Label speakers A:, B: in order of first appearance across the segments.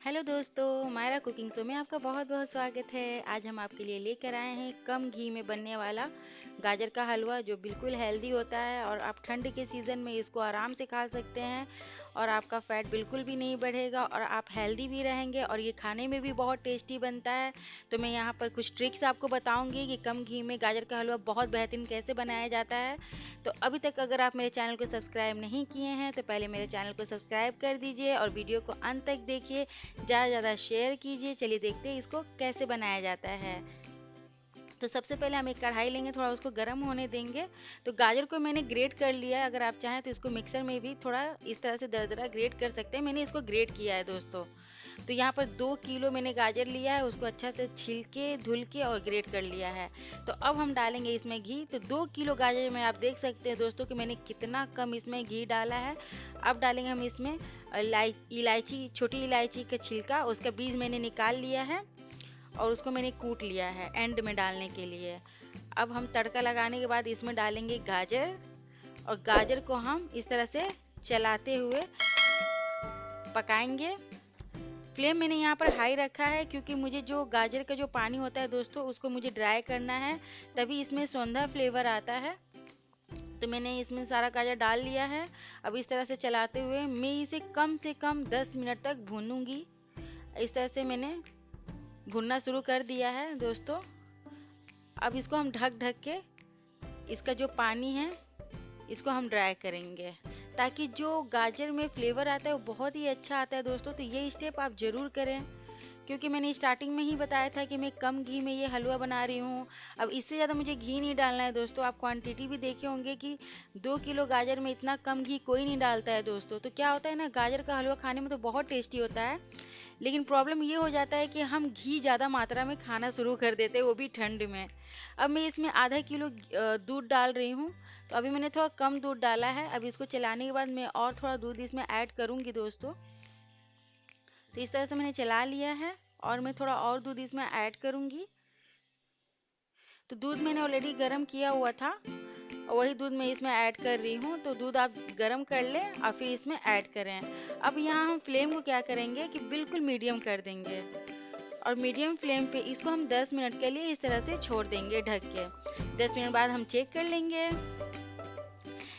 A: Hello दोस्तों, Myra cooking show में आपका बहुत बहुत स्वागत है। आज हम आपके लिए लेकर आए हैं कम घी में बनने वाला गाजर का हलवा, जो बिल्कुल हेल्दी होता है और आप ठंड के सीज़न में इसको आराम से खा सकते हैं और आपका फैट बिल्कुल भी नहीं बढ़ेगा और आप हेल्दी भी रहेंगे और ये खाने में भी बहुत टेस्टी बनता है। तो मैं यहाँ पर कुछ ट्रिक्स आपको बताऊँगी कि कम घी में गाजर का हलवा बहुत बेहतरीन कैसे बनाया जाता है। तो अभी तक अगर आप मेरे चैनल को सब्सक्राइब नहीं किए हैं तो पहले मेरे चैनल को सब्सक्राइब कर दीजिए और वीडियो को अंत तक देखिए, ज़्यादा ज़्यादा शेयर कीजिए। चलिए देखते हैं इसको कैसे बनाया जाता है। तो सबसे पहले हम एक कढ़ाई लेंगे, थोड़ा उसको गर्म होने देंगे। तो गाजर को मैंने ग्रेट कर लिया है, अगर आप चाहें तो इसको मिक्सर में भी थोड़ा इस तरह से दरदरा ग्रेट कर सकते हैं। मैंने इसको ग्रेट किया है दोस्तों। तो यहाँ पर 2 किलो मैंने गाजर लिया है, उसको अच्छा से छील के धुल के और ग्रेट कर लिया है। तो अब हम डालेंगे इसमें घी। तो 2 किलो गाजर में आप देख सकते हैं दोस्तों कि मैंने कितना कम इसमें घी डाला है। अब डालेंगे हम इसमें इलायची, छोटी इलायची का छिलका, उसका बीज मैंने निकाल लिया है और उसको मैंने कूट लिया है एंड में डालने के लिए। अब हम तड़का लगाने के बाद इसमें डालेंगे गाजर और गाजर को हम इस तरह से चलाते हुए पकाएंगे। फ्लेम मैंने यहाँ पर हाई रखा है क्योंकि मुझे जो गाजर का जो पानी होता है दोस्तों, उसको मुझे ड्राई करना है, तभी इसमें सौंधा फ्लेवर आता है। तो मैंने इसमें सारा गाजर डाल लिया है। अब इस तरह से चलाते हुए मैं इसे कम से कम 10 मिनट तक भूनूंगी। इस तरह से मैंने भुनना शुरू कर दिया है दोस्तों। अब इसको हम ढक ढक के इसका जो पानी है इसको हम ड्राई करेंगे, ताकि जो गाजर में फ्लेवर आता है वो बहुत ही अच्छा आता है दोस्तों। तो ये स्टेप आप ज़रूर करें, क्योंकि मैंने स्टार्टिंग में ही बताया था कि मैं कम घी में ये हलवा बना रही हूँ। अब इससे ज़्यादा मुझे घी नहीं डालना है दोस्तों। आप क्वांटिटी भी देखे होंगे कि 2 किलो गाजर में इतना कम घी कोई नहीं डालता है दोस्तों। तो क्या होता है ना, गाजर का हलवा खाने में तो बहुत टेस्टी होता है, लेकिन प्रॉब्लम ये हो जाता है कि हम घी ज़्यादा मात्रा में खाना शुरू कर देते हैं, वो भी ठंड में। अब मैं इसमें आधा किलो दूध डाल रही हूँ। तो अभी मैंने थोड़ा कम दूध डाला है। अब इसको चलाने के बाद मैं और थोड़ा दूध इसमें ऐड करूँगी दोस्तों। तो इस तरह से मैंने चला लिया है और मैं थोड़ा और दूध इसमें ऐड करूँगी। तो दूध मैंने ऑलरेडी गर्म किया हुआ था और वही दूध मैं इसमें ऐड कर रही हूँ। तो दूध आप गर्म कर लें और फिर इसमें ऐड करें। अब यहाँ हम फ्लेम को क्या करेंगे कि बिल्कुल मीडियम कर देंगे और मीडियम फ्लेम पे इसको हम 10 मिनट के लिए इस तरह से छोड़ देंगे ढक के। 10 मिनट बाद हम चेक कर लेंगे।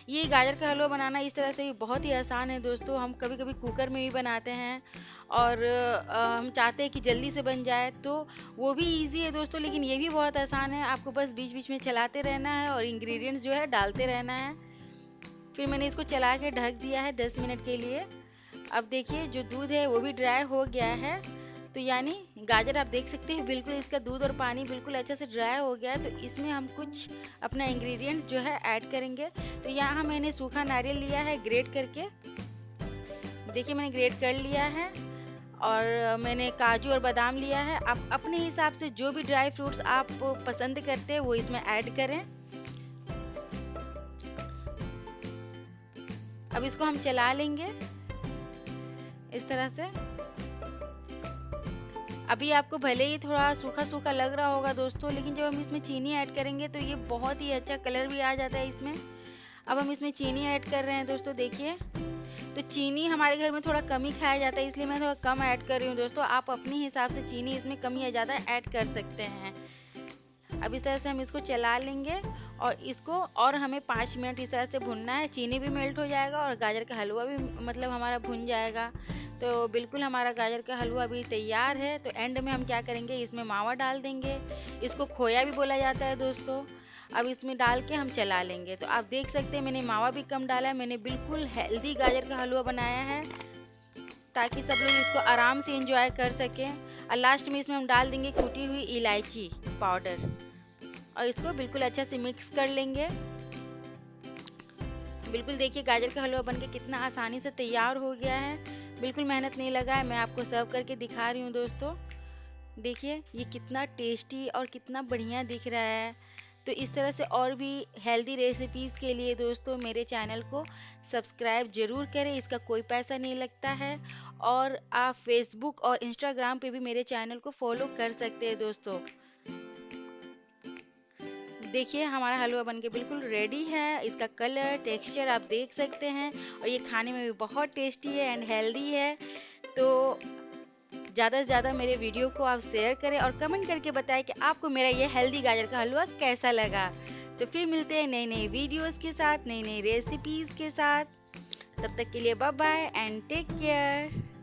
A: ये गाजर का हलवा बनाना इस तरह से भी बहुत ही आसान है दोस्तों। हम कभी कभी कुकर में भी बनाते हैं और हम चाहते हैं कि जल्दी से बन जाए, तो वो भी इजी है दोस्तों। लेकिन ये भी बहुत आसान है, आपको बस बीच बीच में चलाते रहना है और इंग्रेडिएंट्स जो है डालते रहना है। फिर मैंने इसको चला के ढक दिया है 10 मिनट के लिए। अब देखिए जो दूध है वो भी ड्राई हो गया है। तो यानी गाजर आप देख सकते हैं बिल्कुल इसका दूध और पानी बिल्कुल अच्छे से ड्राई हो गया है। तो इसमें हम कुछ अपना इंग्रेडिएंट जो है ऐड करेंगे। तो यहाँ मैंने सूखा नारियल लिया है ग्रेट करके, देखिए मैंने ग्रेट कर लिया है। और मैंने काजू और बादाम लिया है। आप अपने हिसाब से जो भी ड्राई फ्रूट्स आप पसंद करते हैं वो इसमें ऐड करें। अब इसको हम चला लेंगे इस तरह से। अभी आपको भले ही थोड़ा सूखा सूखा लग रहा होगा दोस्तों, लेकिन जब हम इसमें चीनी ऐड करेंगे तो ये बहुत ही अच्छा कलर भी आ जाता है इसमें। अब हम इसमें चीनी ऐड कर रहे हैं दोस्तों, देखिए। तो चीनी हमारे घर में थोड़ा कम ही खाया जाता है, इसलिए मैं थोड़ा कम ऐड कर रही हूँ दोस्तों। आप अपने हिसाब से चीनी इसमें कम या ज़्यादा ऐड कर सकते हैं। अब इस तरह से हम इसको चला लेंगे और इसको और हमें 5 मिनट इस तरह से भुनना है। चीनी भी मेल्ट हो जाएगा और गाजर का हलवा भी मतलब हमारा भुन जाएगा। तो बिल्कुल हमारा गाजर का हलवा अभी तैयार है। तो एंड में हम क्या करेंगे, इसमें मावा डाल देंगे। इसको खोया भी बोला जाता है दोस्तों। अब इसमें डाल के हम चला लेंगे। तो आप देख सकते हैं मैंने मावा भी कम डाला है। मैंने बिल्कुल हेल्दी गाजर का हलवा बनाया है ताकि सब लोग इसको आराम से एंजॉय कर सकें। और लास्ट में इसमें हम डाल देंगे कुटी हुई इलायची पाउडर और इसको बिल्कुल अच्छा से मिक्स कर लेंगे। बिल्कुल देखिए गाजर का हलवा बनके कितना आसानी से तैयार हो गया है, बिल्कुल मेहनत नहीं लगा है। मैं आपको सर्व करके दिखा रही हूँ दोस्तों। देखिए ये कितना टेस्टी और कितना बढ़िया दिख रहा है। तो इस तरह से और भी हेल्दी रेसिपीज़ के लिए दोस्तों मेरे चैनल को सब्सक्राइब ज़रूर करें, इसका कोई पैसा नहीं लगता है। और आप फेसबुक और इंस्टाग्राम पे भी मेरे चैनल को फॉलो कर सकते हैं दोस्तों। देखिए हमारा हलवा बनके बिल्कुल रेडी है। इसका कलर टेक्सचर आप देख सकते हैं और ये खाने में भी बहुत टेस्टी है एंड हेल्दी है। तो ज़्यादा से ज़्यादा मेरे वीडियो को आप शेयर करें और कमेंट करके बताएं कि आपको मेरा ये हेल्दी गाजर का हलवा कैसा लगा। तो फिर मिलते हैं नई नई वीडियोस के साथ, नई नई रेसिपीज़ के साथ। तब तक के लिए bye bye and take care.